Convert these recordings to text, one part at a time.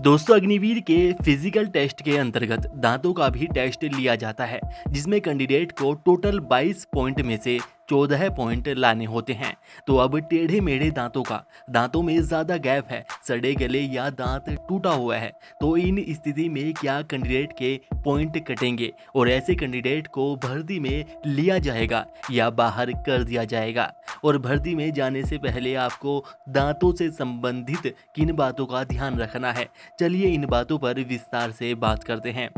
दोस्तों अग्निवीर के physical test के अंतर्गत दांतों का भी टेस्ट लिया जाता है, जिसमें कैंडिडेट को टोटल 22 पॉइंट में से 14 पॉइंट लाने होते हैं। तो अब टेढ़े मेढ़े दांतों में ज़्यादा गैप है, सड़े गले या दांत टूटा हुआ है, तो इन स्थिति में क्या कैंडिडेट के पॉइंट कटेंगे और ऐसे कैंडिडेट को भर्ती में लिया जाएगा या बाहर कर दिया जाएगा। और भर्ती में जाने से पहले आपको दांतों से संबंधित किन बातों का ध्यान रखना है, चलिए इन बातों पर विस्तार से बात करते हैं।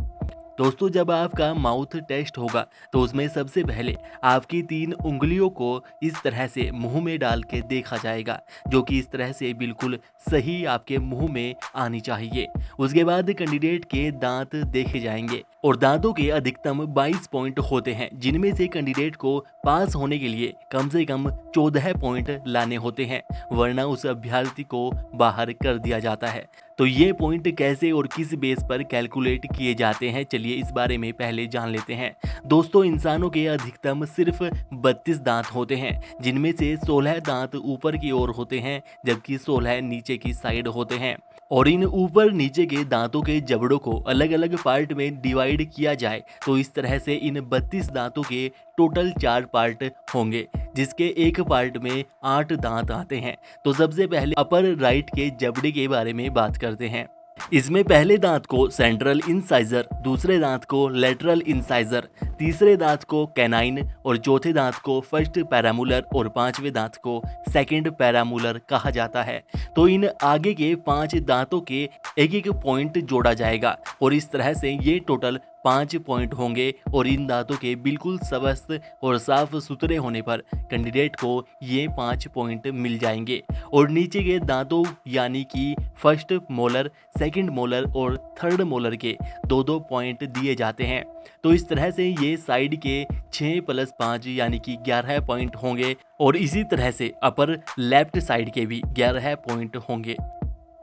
दोस्तों जब आपका माउथ टेस्ट होगा तो उसमें सबसे पहले आपकी 3 उंगलियों को इस तरह से मुंह में डाल के देखा जाएगा, जो कि इस तरह से बिल्कुल सही आपके मुंह में आनी चाहिए। उसके बाद कैंडिडेट के दांत देखे जाएंगे और दांतों के अधिकतम 22 पॉइंट होते हैं, जिनमें से कैंडिडेट को पास होने के लिए कम से कम 14 पॉइंट लाने होते हैं, वरना उस अभ्यर्थी को बाहर कर दिया जाता है। तो ये पॉइंट कैसे और किस बेस पर कैलकुलेट किए जाते हैं, चलिए इस बारे में पहले जान लेते हैं। दोस्तों इंसानों के अधिकतम सिर्फ 32 दांत होते हैं, जिनमें से 16 दांत ऊपर की ओर होते हैं जबकि 16 नीचे की साइड होते हैं। और इन ऊपर नीचे के दांतों के जबड़ों को अलग अलग पार्ट में डिवाइड किया जाए तो इस तरह से इन 32 दांतों के टोटल 4 पार्ट होंगे, जिसके एक पार्ट में 8 दांत आते हैं। तो सबसे पहले अपर राइट के जबड़े के बारे में बात करते हैं। इसमें पहले दांत को सेंट्रल इंसाइजर, दूसरे दांत को लेटरल इंसाइजर, तीसरे दांत को कैनाइन और चौथे दांत को फर्स्ट पैरामूलर और पांचवें दांत को सेकंड पैरामूलर कहा जाता है। तो इन आगे के 5 दांतों के एक एक पॉइंट जोड़ा जाएगा और इस तरह से ये टोटल 5 पॉइंट होंगे और इन दांतों के बिल्कुल स्वस्थ और साफ सुथरे होने पर कैंडिडेट को ये 5 पॉइंट मिल जाएंगे। और नीचे के दांतों यानी कि फर्स्ट मोलर, सेकंड मोलर और थर्ड मोलर के 2-2 पॉइंट दिए जाते हैं। तो इस तरह से ये साइड के 6 + 5 यानी कि 11 पॉइंट होंगे और इसी तरह से अपर लेफ्ट साइड के भी 11 पॉइंट होंगे।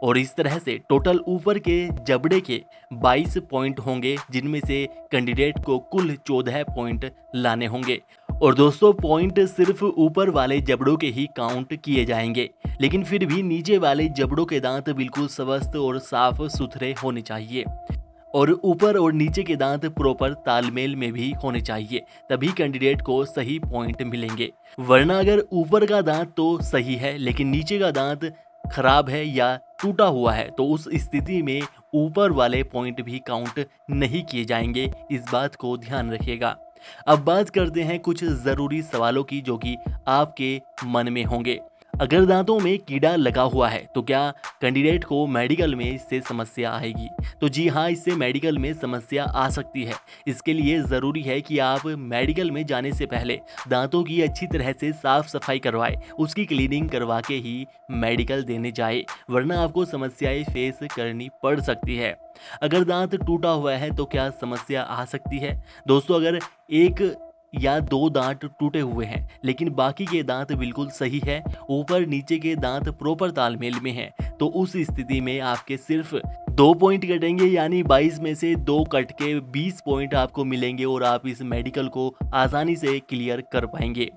और इस तरह से टोटल ऊपर के जबड़े के 22 पॉइंट होंगे, जिनमें से कैंडिडेट को कुल 14 पॉइंट लाने होंगे। और दोस्तों पॉइंट सिर्फ ऊपर वाले जबड़ों के ही काउंट किए जाएंगे, लेकिन फिर भी नीचे वाले जबड़ों के दांत बिल्कुल स्वस्थ और साफ सुथरे होने चाहिए और ऊपर और नीचे के दांत प्रॉपर तालमेल में भी होने चाहिए, तभी कैंडिडेट को सही पॉइंट मिलेंगे। वरना अगर ऊपर का दांत तो सही है लेकिन नीचे का दांत खराब है या टूटा हुआ है तो उस स्थिति में ऊपर वाले पॉइंट भी काउंट नहीं किए जाएंगे, इस बात को ध्यान रखिएगा। अब बात करते हैं कुछ ज़रूरी सवालों की जो कि आपके मन में होंगे। अगर दांतों में कीड़ा लगा हुआ है तो क्या कैंडिडेट को मेडिकल में इससे समस्या आएगी? तो जी हाँ, इससे मेडिकल में समस्या आ सकती है। इसके लिए ज़रूरी है कि आप मेडिकल में जाने से पहले दांतों की अच्छी तरह से साफ सफाई करवाएं, उसकी क्लीनिंग करवा के ही मेडिकल देने जाए, वरना आपको समस्याएं फेस करनी पड़ सकती है। अगर दांत टूटा हुआ है तो क्या समस्या आ सकती है? दोस्तों अगर 1 या 2 दांत टूटे हुए हैं लेकिन बाकी के दांत बिल्कुल सही है, ऊपर नीचे के दांत प्रॉपर तालमेल में हैं, तो उस स्थिति में आपके सिर्फ 2 पॉइंट कटेंगे, यानी 22 में से 2 कट के 20 पॉइंट आपको मिलेंगे और आप इस मेडिकल को आसानी से क्लियर कर पाएंगे।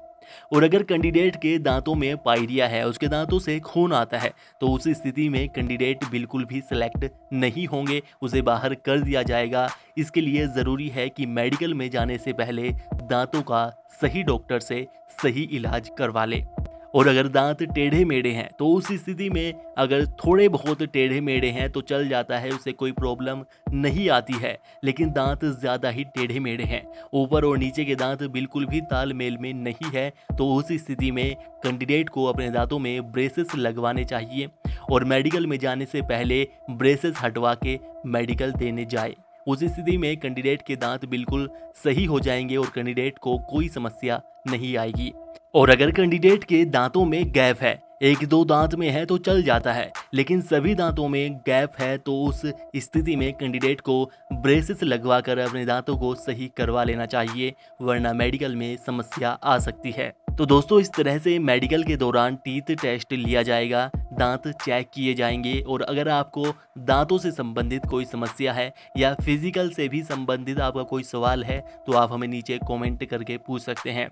और अगर कैंडिडेट के दांतों में पायरिया है, उसके दांतों से खून आता है, तो उस स्थिति में कैंडिडेट बिल्कुल भी सिलेक्ट नहीं होंगे, उसे बाहर कर दिया जाएगा। इसके लिए ज़रूरी है कि मेडिकल में जाने से पहले दांतों का सही डॉक्टर से सही इलाज करवा ले। और अगर दांत टेढ़े मेढ़े हैं तो उस स्थिति में अगर थोड़े बहुत टेढ़े मेढ़े हैं तो चल जाता है, उसे कोई प्रॉब्लम नहीं आती है। लेकिन दांत ज़्यादा ही टेढ़े मेढ़े हैं, ऊपर और नीचे के दांत बिल्कुल भी तालमेल में नहीं है, तो उस स्थिति में कैंडिडेट को अपने दांतों में ब्रेसेस लगवाने चाहिए और मेडिकल में जाने से पहले ब्रेसेस हटवा के मेडिकल देने जाए। उस स्थिति में कैंडिडेट के दांत बिल्कुल सही हो जाएंगे और कैंडिडेट को कोई समस्या नहीं आएगी। और अगर कैंडिडेट के दांतों में गैप है, 1-2 दांत में है तो चल जाता है, लेकिन सभी दांतों में गैप है तो उस स्थिति में कैंडिडेट को ब्रेसेस लगवा कर अपने दांतों को सही करवा लेना चाहिए, वरना मेडिकल में समस्या आ सकती है। तो दोस्तों इस तरह से मेडिकल के दौरान टीथ टेस्ट लिया जाएगा, दांत चेक किए जाएंगे। और अगर आपको दांतों से संबंधित कोई समस्या है या फिजिकल से भी संबंधित आपका कोई सवाल है तो आप हमें नीचे कमेंट करके पूछ सकते हैं।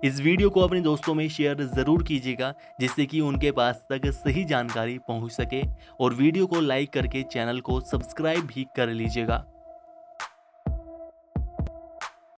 इस वीडियो को अपने दोस्तों में शेयर ज़रूर कीजिएगा जिससे कि उनके पास तक सही जानकारी पहुंच सके, और वीडियो को लाइक करके चैनल को सब्सक्राइब भी कर लीजिएगा।